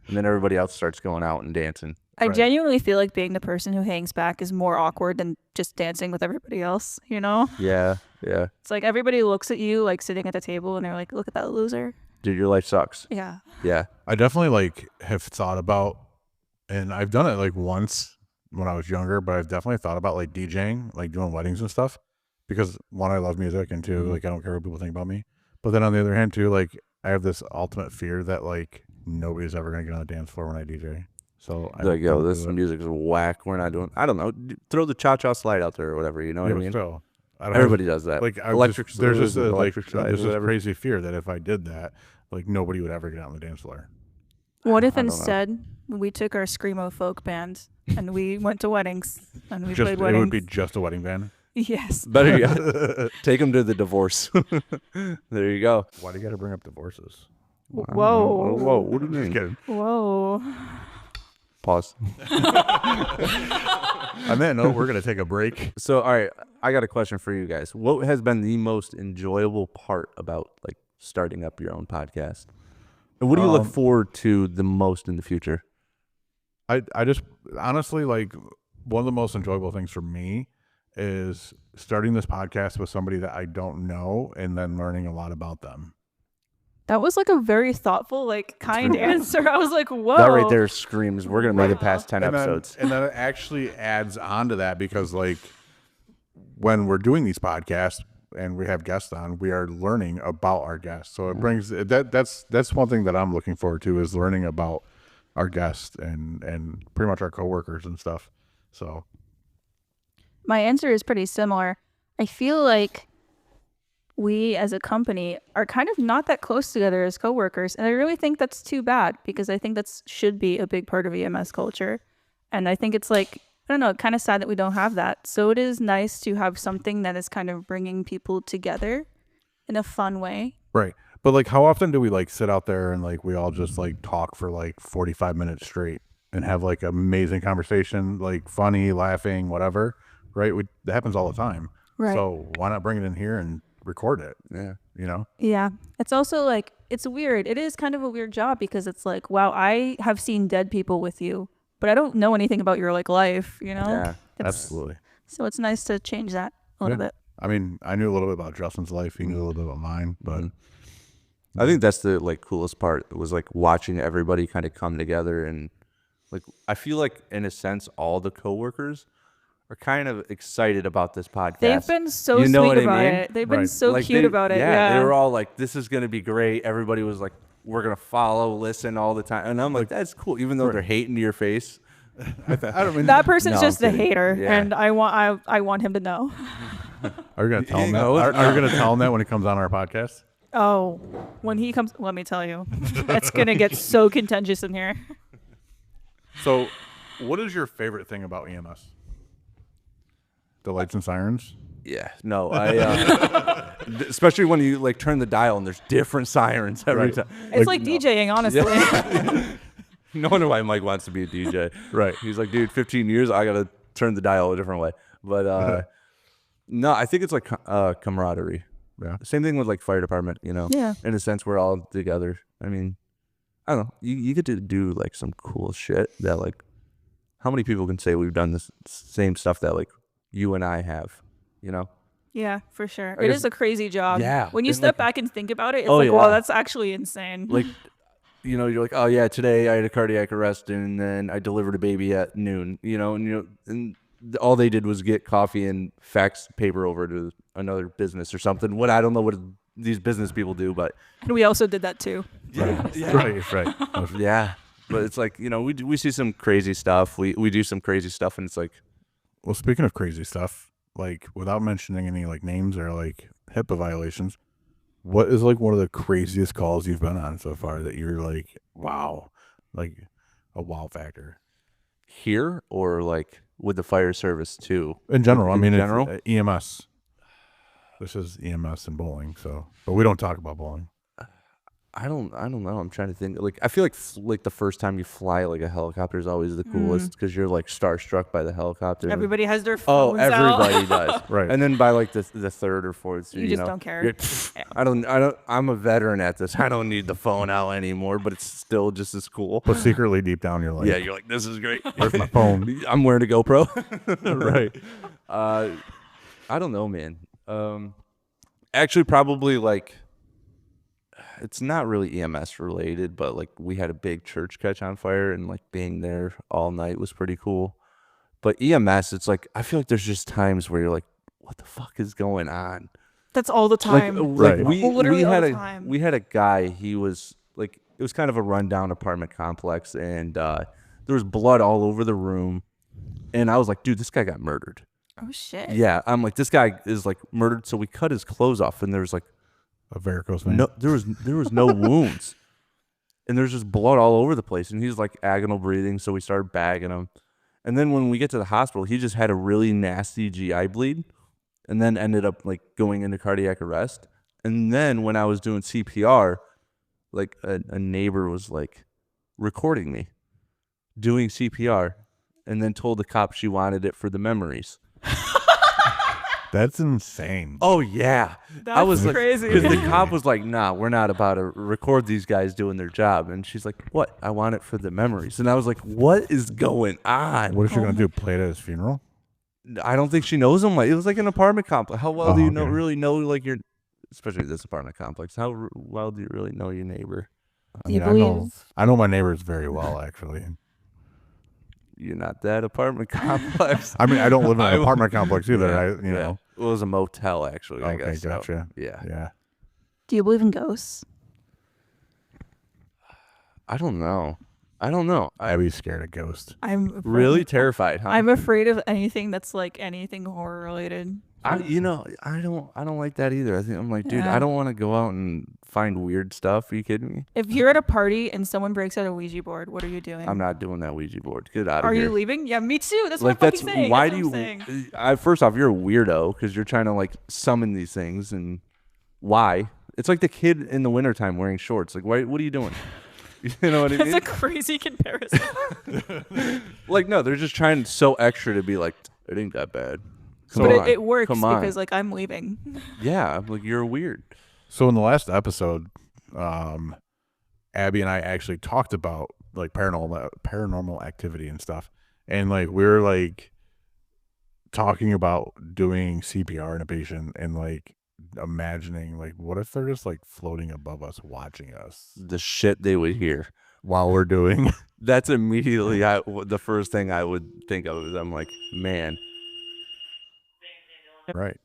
And then everybody else starts going out and dancing. I Right. genuinely feel like being the person who hangs back is more awkward than just dancing with everybody else. You know, Yeah, yeah. it's like everybody looks at you like sitting at the table and they're like, "Look at that loser." Dude, your life sucks. Yeah. Yeah. I definitely like have thought about, and I've done it like once when I was younger, but I've definitely thought about like DJing, like doing weddings and stuff, because one, I love music, and 2 like I don't care what people think about me. But then on the other hand, too, like I have this ultimate fear that like nobody's ever gonna get on the dance floor when I DJ. So I Like, yo, don't this do it. music's whack. We're not doing. I don't know. Throw the cha-cha slide out there or whatever. You know what Yeah, I but mean? still, I don't Everybody does that. have, like I electric. just, there's just a, like electric slide, there's this whatever. crazy fear that if I did that, like nobody would ever get on the dance floor. What if I don't know. instead we took our screamo folk band and we went to weddings and we Just played it weddings? would be just a wedding band. Yes. Better yet, take them to the divorce. There you go. Why do you got to bring up divorces? Whoa. Whoa. What do you Just mean? kidding. Whoa. Pause. On that note, we're gonna take a break. So, all right, I got a question for you guys. What has been the most enjoyable part about like starting up your own podcast? And what do you look forward to the most in the future? I just honestly like one of the most enjoyable things for me is starting this podcast with somebody that I don't know and then learning a lot about them. That was like a very thoughtful, like kind answer. I was like, whoa. That right there screams, we're going to make it past 10 And then, episodes. and then it actually adds on to that because like when we're doing these podcasts and we have guests on, we are learning about our guests. So it brings that's one thing that I'm looking forward to is learning about our guests and pretty much our coworkers and stuff. So My answer is pretty similar. I feel like we as a company are kind of not that close together as coworkers. And I really think that's too bad because I think that should be a big part of EMS culture. And I think it's like, I don't know, kind of sad that we don't have that. So it is nice to have something that is kind of bringing people together in a fun way. Right. But like, how often do we like sit out there and like we all just like talk for like 45 minutes straight and have like amazing conversation, like funny, laughing, whatever, right? That happens all the time. Right. So why not bring it in here and record it? Yeah. You know? Yeah. It's also like, it's weird. It is kind of a weird job because it's like, wow, I have seen dead people with you, but I don't know anything about your like life, you know? Yeah, Absolutely. So it's nice to change that a little bit. I mean, I knew a little bit about Justin's life. He knew a little bit about mine, but I think that's the like coolest part was like watching everybody kind of come together and like I feel like in a sense all the coworkers are kind of excited about this podcast. They've been so You know sweet what I about mean? it. They've been Right. so Like, cute they- about it. Yeah. They were all like, "This is gonna be great." Everybody was like, "We're gonna follow, listen all the time," and I'm like, "That's cool," even though they're hating to your face. I don't mean. That person's No, just I'm a kidding. hater, Yeah. and I want him to know. Are you gonna tell him You that? know, Are you gonna tell him that when he comes on our podcast? Oh, when he comes, let me tell you, it's gonna get so contentious in here. So, what is your favorite thing about EMS? The lights and sirens. Yeah, no, I especially when you like turn the dial and there's different sirens every Right. time. It's like DJing, honestly. No wonder why Mike wants to be a DJ. Right. He's like, dude, 15 years, I gotta turn the dial a different way. But no, I think it's like camaraderie. Yeah. Same thing with like fire department, you know. Yeah. In a sense, we're all together. I mean, I don't know. You get to do like some cool shit that like, how many people can say we've done this same stuff that like you and I have, you know? Yeah, for sure. I It guess- is a crazy job. Yeah, When you and, step like- back and think about it, it's Oh, like, wow, yeah. that's actually insane. Like, you know, you're like, oh yeah, today I had a cardiac arrest and then I delivered a baby at noon, you know, and all they did was get coffee and fax paper over to another business or something. What I don't know what these business people do, but And we also did that too. Right. yeah, but it's like, you know, we see some crazy stuff. We do some crazy stuff, and it's like, Well, speaking of crazy stuff, like without mentioning any like names or like HIPAA violations, what is like one of the craziest calls you've been on so far that you're like, wow, like a wow factor? here or like with the fire service too. In general, I In mean, general? it's, EMS. This is EMS and bowling, so but we don't talk about bowling. I don't know. I'm trying to think. Like, I feel like the first time you fly like a helicopter is always the coolest because you're like starstruck by the helicopter. Everybody has their Oh, phones out. everybody does. Right. And then by like the third or fourth, You you just know, don't care. you're- I don't. I'm a veteran at this. I don't need the phone out anymore, but it's still just as cool. But secretly, deep down, you're like, Yeah, you're like, this is great. where's my phone? I'm wearing a GoPro. Right. I don't know, man. Actually, probably like it's not really EMS related, but like we had a big church catch on fire, and like being there all night was pretty cool. But EMS, it's like I feel like there's just times where you're like, what the fuck is going on? That's all the time. Right. we Literally all had the a time. we had a guy. He was like, it was kind of a rundown apartment complex, and there was blood all over the room, and I was like, dude, this guy got murdered. Oh shit. Yeah, I'm like, this guy is like murdered. So we cut his clothes off, and there was like A varicose vein. no, there was no wounds, and there's just blood all over the place, and he's like agonal breathing. So we started bagging him, and then when we get to the hospital, he just had a really nasty GI bleed, and then ended up like going into cardiac arrest. And then when I was doing CPR, like a neighbor was like recording me doing CPR, and then told the cop she wanted it for the memories. That's insane. Oh yeah, I That's was like, crazy. because the cop was like, "Nah, we're not about to record these guys doing their job." And she's like, "What? I want it for the memories." And I was like, "What is going on?" What is she gonna do? Play it at his funeral? I don't think she knows him. Like, it was like an apartment complex. How well do you know okay. really know like your, especially this apartment complex? How well do you really know your neighbor? Do you I know. believe- I know my neighbors very well, actually. You're not that apartment complex. I mean, I don't live in I- an apartment complex either. Yeah, I, you know. It was a motel actually. I Okay, guess. So, gotcha. yeah. Yeah. Do you believe in ghosts? I don't know. I'd be scared of ghosts. I'm Really terrified, huh? I'm afraid of anything that's like anything horror related. I don't like that either. I think I'm like, dude, Yeah. I don't want to go out and find weird stuff. Are you kidding me? If you're at a party and someone breaks out a Ouija board, what are you doing? I'm not doing that Ouija board. Get out of Are here. you leaving? Yeah, me too. That's Like what I'm that's fucking saying. why That's do what you? I'm saying. First off, you're a weirdo because you're trying to like summon these things, and why? It's like the kid in the wintertime wearing shorts. Like, why? What are you doing? You know what I That's mean? a crazy comparison. Like, no, they're just trying so extra to be like, it ain't that bad. Come But on, it works come on. because like I'm leaving. Yeah, I'm like, you're weird. So in the last episode, Abby and I actually talked about like paranormal activity and stuff, and like we were like talking about doing CPR in a patient and like imagining like what if they're just like floating above us watching us The shit they would hear. while we're doing That's immediately the first thing I would think of. Is I'm like, man, right.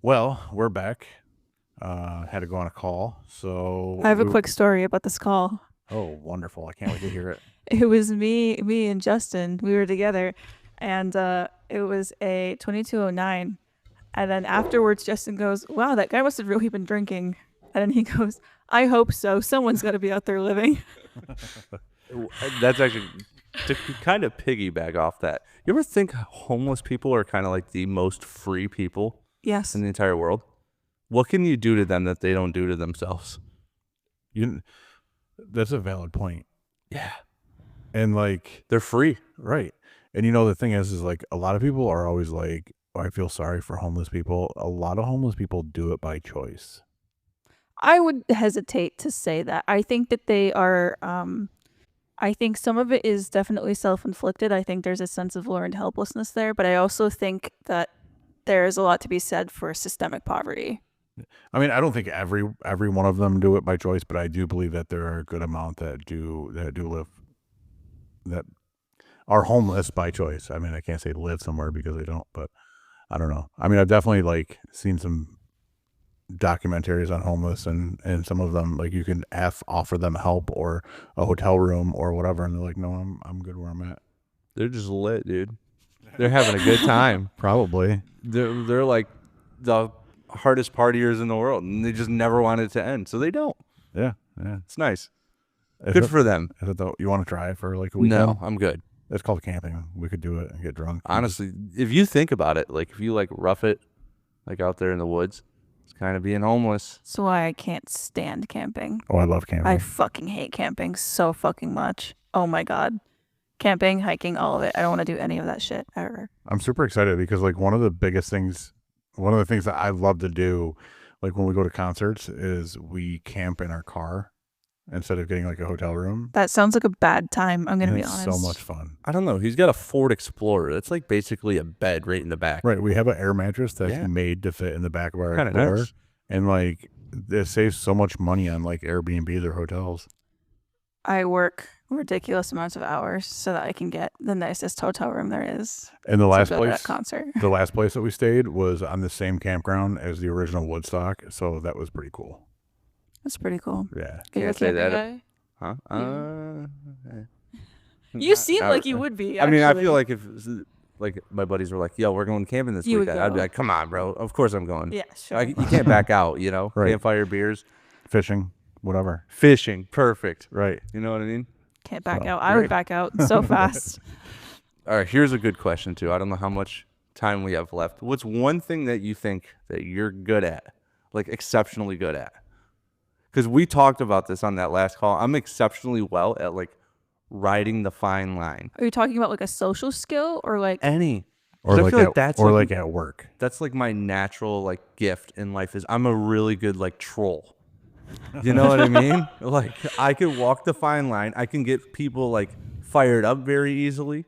Well, we're back. Had to go on a call, so I have a we- quick story about this call. Oh, wonderful! I can't wait to hear it. It was me and Justin. We were together, and it was a 2209. And then afterwards, Justin goes, "Wow, that guy must have really been drinking." And then he goes, "I hope so. Someone's got to be out there living." that's actually to kind of piggyback off that. You ever think homeless people are kind of like the most free people Yes. in the entire world? What can you do to them that they don't do to themselves? That's a valid point, Yeah, and like they're free. right. And you know the thing is like a lot of people are always like, oh, I feel sorry for homeless people. A lot of homeless people do it by choice. I would hesitate to say that. I think that they are. I think some of it is definitely self-inflicted. I think there's a sense of learned helplessness there, but I also think that there is a lot to be said for systemic poverty. I mean, I don't think every one of them do it by choice, but I do believe that there are a good amount that do live that are homeless by choice. I mean, I can't say live somewhere because they don't, but I don't know. I mean, I've definitely like seen some documentaries on homeless, and some of them like you can offer them help or a hotel room or whatever, and they're like, no, I'm good where I'm at. They're just lit, dude. They're having a good time. Probably. They're like the hardest partiers in the world, and they just never want it to end, so they don't. Yeah. It's nice. Is Good it- for them. Is it though? You want to try it for like a weekend? No, I'm good. It's called camping. We could do it and get drunk. Honestly, if you think about it, like if you like rough it, like out there in the woods, it's kind of being homeless. That's why I can't stand camping. Oh, I love camping. I fucking hate camping so fucking much. Oh my god. Camping, hiking, all of it. I don't want to do any of that shit ever. I'm super excited because like one of the things that I love to do, like when we go to concerts, is we camp in our car instead of getting like a hotel room. That sounds like a bad time. I'm gonna And be it's honest. so much fun. I don't know. He's got a Ford Explorer. That's like basically a bed right in the back. Right. We have an air mattress that's Yeah. made to fit in the back of our Kinda Explorer. nice. And like it saves so much money on like Airbnbs or hotels. I work ridiculous amounts of hours so that I can get the nicest hotel room there is. And the last to go to place that concert. the last place that we stayed was on the same campground as the original Woodstock, so that was pretty cool. That's pretty cool. Yeah. You're a Can't say camping that. guy? Huh? You seem not- like you would be. I mean, I actually. feel like if like my buddies were like, "Yo, we're going camping this You would weekend," I'd be go. like, "Come on, bro. Of course I'm going." Yeah, sure. You can't back out, you know. Right. Campfire beers, Fishing, whatever. fishing, perfect. Right. You know what I mean? Can't back Oh, out. I would back out so fast. All right, here's a good question too. I don't know how much time we have left. What's one thing that you think that you're good at, like exceptionally good at? Because we talked about this on that last call. I'm exceptionally well at like riding the fine line. Are you talking about like a social skill or like Any. Or 'Cause I like feel at, like that's or like- like at work. That's like my natural like gift in life is I'm a really good like troll. You know what I mean? Like I could walk the fine line. I can get people like fired up very easily.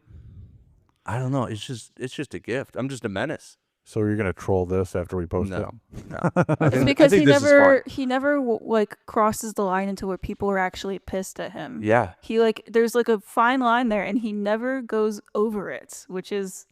I don't know. It's just a gift. I'm just a menace. So you're gonna troll this after we post it? No. it's because he never like crosses the line into where people are actually pissed at him. Yeah. He like there's like a fine line there and he never goes over it, which is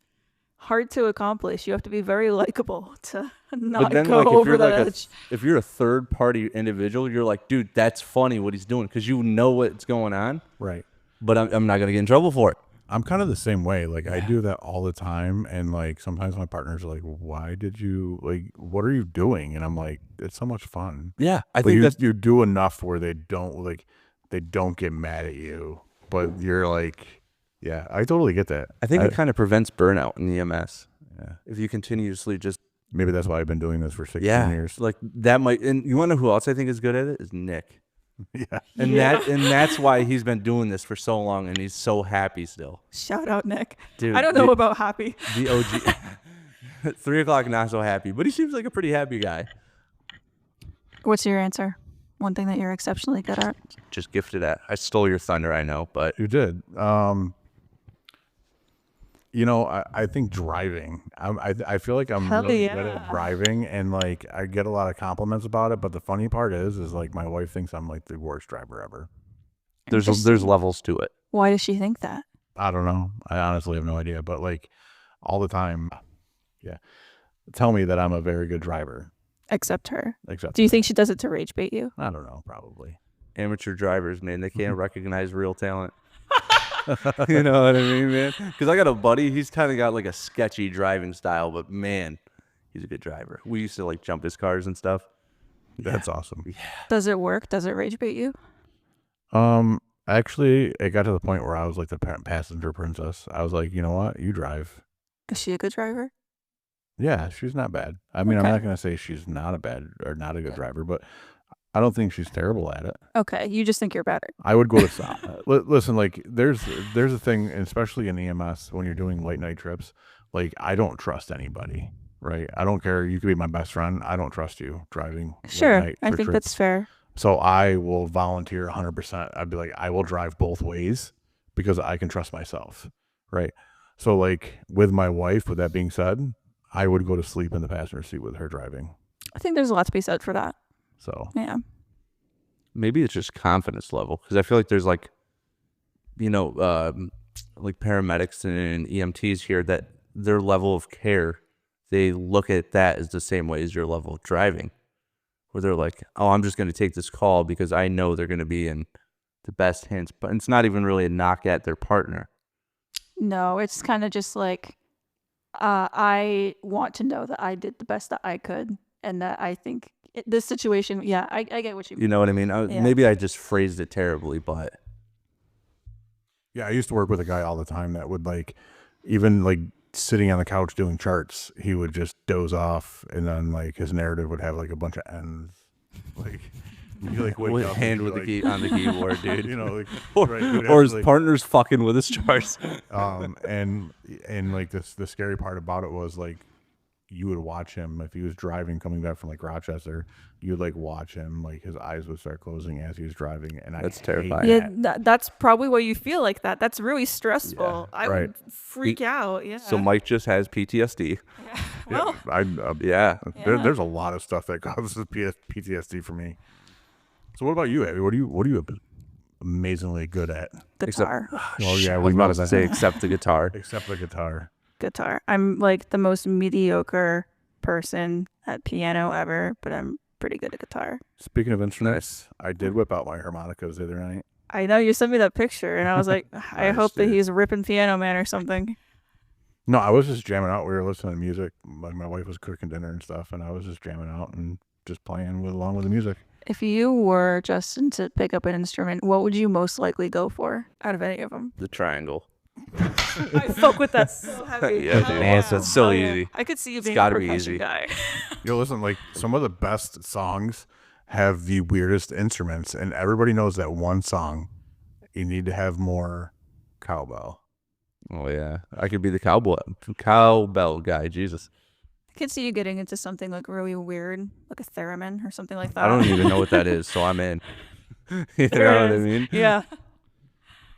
hard to accomplish. You have to be very likable to not But then go like if over you're that like edge. if you're a third party individual, you're like, dude, that's funny what he's doing because you know what's going on. Right. But I'm not gonna get in trouble for it. I'm kind of the same way. Like I do that all the time, and like sometimes my partner's like, "Why did you like? What are you doing?" And I'm like, "It's so much fun." Yeah, I Like think that's you do enough where they don't get mad at you, but you're like, yeah, I totally get that. I think it kind of prevents burnout in EMS. Yeah. If you continuously just Maybe that's why I've been doing this for 16 years. like that might. And you want to know who else I think is good at it is Nick. Yeah. And that's why he's been doing this for so long, and he's so happy still. Shout out, Nick. Dude, I don't know about happy. the OG. 3 o'clock, not so happy, but he seems like a pretty happy guy. What's your answer? One thing that you're exceptionally good at? Just gifted at. I stole your thunder, I know, but You did. I think driving. I feel like I'm Hell really yeah. good at driving, and like I get a lot of compliments about it. But the funny part is like my wife thinks I'm like the worst driver ever. there's levels to it. Why does she think that? I don't know. I honestly have no idea. But like all the time, yeah, tell me that I'm a very good driver. Except her. Except Do you think she does it to rage bait you? I don't know. Probably. Amateur drivers, man, they can't recognize real talent. You know what I mean, man? Because I got a buddy, he's kind of got like a sketchy driving style, but man, he's a good driver. We used to like jump his cars and stuff. That's awesome. Does it work? Does it rage bait you? Actually, it got to the point where I was like the passenger princess. I was like, you know what? You drive. Is she a good driver? Yeah, she's not bad. I mean, Okay. I'm not gonna say she's not a bad or not a good driver, but I don't think she's terrible at it. Okay, you just think you're better. I would go to listen. Like, there's a thing, especially in EMS when you're doing late night trips. Like, I don't trust anybody. Right? I don't care. You could be my best friend. I don't trust you driving. late Sure, night I for think trips. that's fair. So I will volunteer 100%. I'd be like, I will drive both ways because I can trust myself. Right? So like with my wife. With that being said, I would go to sleep in the passenger seat with her driving. I think there's a lot to be said for that. So Yeah. Maybe it's just confidence level, because I feel like there's like, like paramedics and EMTs here that their level of care, they look at that as the same way as your level of driving, where they're like, oh, I'm just going to take this call because I know they're going to be in the best hands. But it's not even really a knock at their partner. No, it's kind of just like I want to know that I did the best that I could, and that I think this situation. Yeah, I get what you mean. You know what I mean? Yeah. Maybe I just phrased it terribly, but yeah, I used to work with a guy all the time that would like, even like sitting on the couch doing charts, he would just doze off, and then like his narrative would have like a bunch of ends, like you like wake with up hand and with be the key on the keyboard, dude. you know, like, or right, you'd have or to, his like, partner's fucking with his charts. and like the scary part about it was like you would watch him if he was driving coming back from like Rochester. You'd like watch him, like his eyes would start closing as he was driving, and That's I hate terrifying. Yeah, that. that's probably why you feel like that. That's really stressful. Yeah, I right. would freak out. Yeah. So Mike just has PTSD. well, Yeah. There's a lot of stuff that causes PTSD for me. So what about you, Abby? What are you amazingly good at? guitar. Well, yeah, I we was about know to that. say except the guitar. Except the guitar. Guitar. I'm like the most mediocre person at piano ever, but I'm pretty good at guitar. Speaking of instruments, I did whip out my harmonicas the other night. I know you sent me that picture, and I was like, I Nice, hope that dude. he's ripping Piano Man or something. No, I was just jamming out. We were listening to music. My wife was cooking dinner and stuff, and I was just jamming out and just playing along with the music. If you were Justin to pick up an instrument, what would you most likely go for out of any of them? The triangle. I fuck with that so heavy. Yeah, Hell dude. yeah. That's so Hell yeah. easy. I could see you It's being a gotta be percussion easy. guy. Yo, listen, like some of the best songs have the weirdest instruments, and everybody knows that one song. You need to have more cowbell. Oh yeah, I could be the cowbell guy. Jesus, I could see you getting into something like really weird, like a theremin or something like that. I don't even know what that is, so I'm in. You There know what I is. mean? Yeah.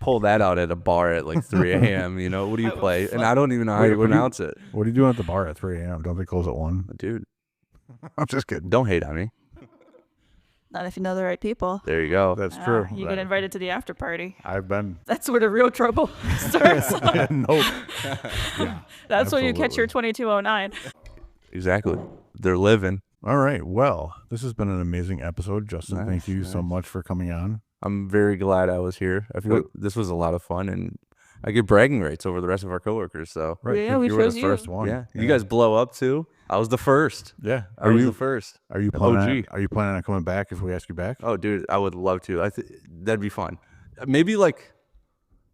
Pull that out at a bar at like 3 a.m. You know, what do you I will play? And fuck- I don't even know how Wait, to what do you- pronounce it, What are you doing at the bar at 3 a.m.? Don't they close at 1? dude. I'm just kidding. Don't hate on me. Not if you know the right people. There you go. That's true. You get invited to the after party. I've been. That's where the real trouble starts. Nope. Yeah. That's when you catch your Absolutely. 2209. Exactly. They're living. All right. Well, this has been an amazing episode, Justin. Thank Nice, you so nice. much for coming on. I'm very glad I was here. I feel like this was a lot of fun, and I get bragging rights over the rest of our coworkers. So Right. Yeah, 'cause we you were chose the you. first one. yeah, you guys blow up too. I was the first. Yeah. I was the first. Are you planning? OG. Are you planning on coming back if we ask you back? Oh, dude, I would love to. That'd be fun. Maybe like,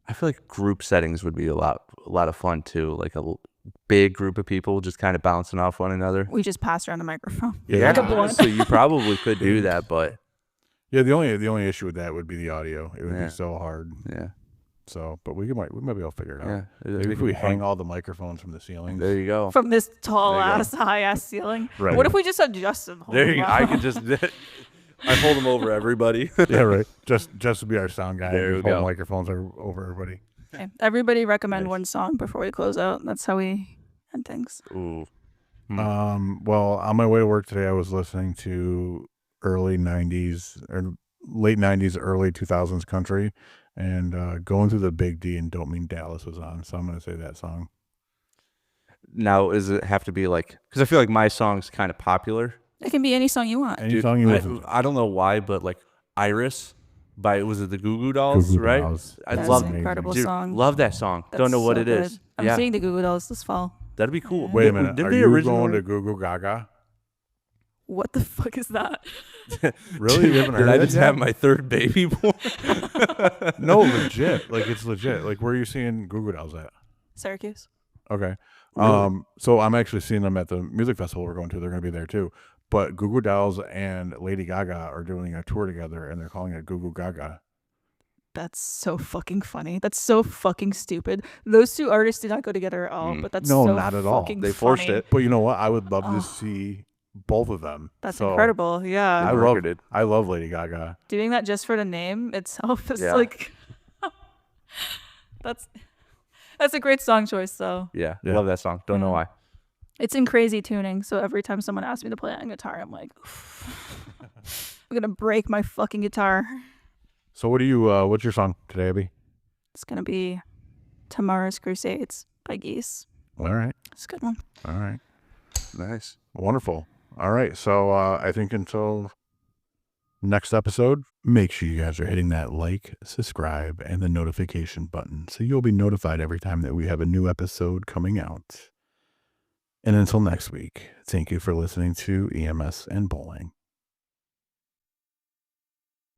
I feel like group settings would be a lot of fun too. Like big group of people just kind of bouncing off one another. We just passed around the microphone. Yeah. Like a blunt. honestly, you probably could do that, but Yeah. The only issue with that would be the audio. It would Yeah. be so hard. yeah, So, but we might be able to figure it out. yeah. Maybe if we hang all the microphones from the ceilings. There you go. From this tall There you go. ass, high ass ceiling. Right. What if we just adjust them? There you go. I could just. I hold them over everybody. Yeah, right. Just to be our sound guy. There we Just hold go. microphones over everybody. Okay. Everybody recommend Nice. one song before we close out. That's how we end things. Ooh. Well, on my way to work today, I was listening to early '90s or late '90s, early 2000s country, and Going Through the Big D and Don't Mean Dallas was on. So I'm gonna say that song. Now, does it have to be like? Because I feel like my song's kind of popular. It can be any song you want. Any Dude, song you listen to. I don't know why, but like Iris by was it the Goo Goo Dolls, Goo Goo right? Dolls. I That's love an amazing. incredible Dude, song. love that song. That's Don't know what so it is. good. I'm Yeah, seeing the Goo Goo Dolls this fall. that'd be cool. Wait a minute. Didn't Are they you originally? going to Google Gaga? What the fuck is that? Really? You haven't Did heard I that just yet? have my third baby born? No, legit. Like it's legit. Like where are you seeing Google Dolls at? Syracuse. Okay. Really? So I'm actually seeing them at the music festival we're going to. They're going to be there too. But Google Dolls and Lady Gaga are doing a tour together, and they're calling it Google Gaga. That's so fucking funny. That's so fucking stupid. Those two artists did not go together at all, but that's No, so not at all. fucking They forced funny. it. But you know what? I would love Oh. to see both of them. That's So, incredible. Yeah. I They love marketed. I love Lady Gaga. Doing that just for the name itself is Yeah. like that's a great song choice though. Yeah, Yeah. love that song. Don't know Yeah. why. It's in crazy tuning, so every time someone asks me to play on guitar, I'm like I'm gonna break my fucking guitar. So what do you what's your song today, Abby? It's gonna be Tomorrow's Crusades by Geese. All right. It's a good one. All right. Nice. Wonderful. All right. So I think until next episode, make sure you guys are hitting that like, subscribe, and the notification button so you'll be notified every time that we have a new episode coming out. And until next week, thank you for listening to EMS and Bowling.